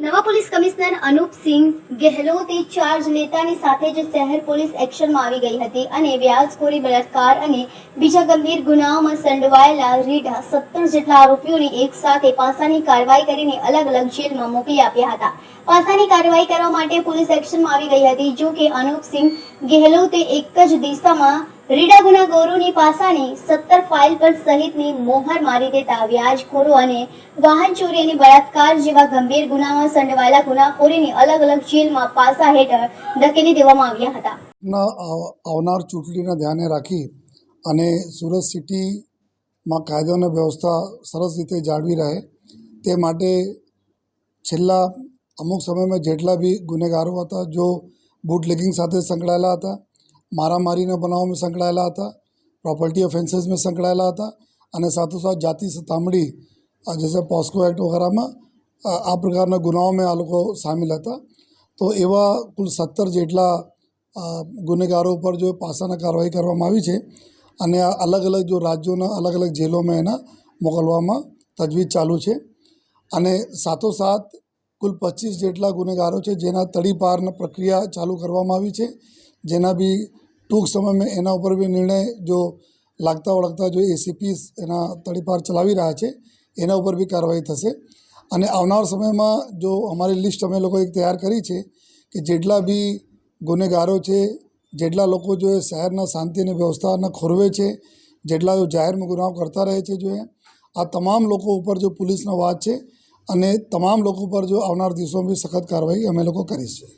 નવા police commissioner Anupsinh ગેહલોતે charge લેતાની સાથે જ શહેર પોલીસ એક્શનમાં આવી ગઈ હતી અને વ્યાજખોરી, બળાત્કાર અને બીજા ગંભીર ગુનાઓમાં સંડોવાયેલા રીઢા 17 જેટલા આરોપીઓને એક સાથે પાસાની કાર્યવાહી કરીને અલગ અલગ જેલમાં મોકલી આપ્યા હતા. પાસાની કાર્યવાહી કરવા માટે પોલીસ એક્શનમાં આવી ગઈ હતી. જો કે અનુપસિંહ ગેહલોતે એક જ દિશામાં રીઢા ગુનાખોરોની પાસાની 17 ફાઇલ પર સહિતની મોહર મારી દેતા વ્યાજખોરો અને વાહન ચોરી અને બળાત્કાર જેવા ગંભીર ગુનામાં સંડોવાયેલા ગુનાખોરીને અલગ અલગ જેલમાં પાસા હેઠળ ધકેલી દેવામાં આવ્યા હતા. આવનાર ચૂંટણીને ધ્યાને રાખી અને સુરત સિટીમાં કાયદો અને વ્યવસ્થા સરસ રીતે જાળવી રહે તે માટે છેલ્લા અમુક સમયમાં જેટલા બી ગુનેગારો હતા, જો બુટલેગિંગ સાથે સંકળાયેલા હતા, મારામારીના બનાવોમાં સંકળાયેલા હતા, प्रॉपर्टी ऑफेंसेस में संकળાયેલા હતા અને સાથોસાથ જાતિ સતામણી જैसे પોસ્કો એક્ટ વગેરેમાં આ પ્રકારના ગુનાઓમાં આ લોકો સામેલ હતા. તો એવા કુલ 17 જેટલા ગુનેગારો પર જો પાસાના કાર્યવાહી કરવામાં આવી છે અને આ અલગ અલગ જો રાજ્યોના અલગ અલગ જેલોમાં એના મોકલવામાં તજવીજ ચાલુ છે. અને સાથોસાથ કુલ 25 જેટલા ગુનેગારો છે જેના તડીપારના પ્રક્રિયા ચાલુ કરવામાં આવી છે, જેના બી ટૂંક સમયમાં એના ઉપર બી નિર્ણય જો લાગતા વળગતા જો એસીપી એના તડીપાર ચલાવી રહ્યા છે એના ઉપર બી કાર્યવાહી થશે. અને આવનાર સમયમાં જો અમારી લિસ્ટ અમે લોકો એક તૈયાર કરી છે કે જેટલા બી ગુનેગારો છે, જેટલા લોકો જો એ શહેરના શાંતિ અને વ્યવસ્થાને ખોરવે છે, જેટલા જો જાહેરમાં ગુનાઓ કરતા રહે છે, જો આ તમામ લોકો ઉપર જો પોલીસનો વાચ છે અને તમામ લોકો પર જો આવનાર દિવસોમાં બી સખત કાર્યવાહી અમે લોકો કરીશું.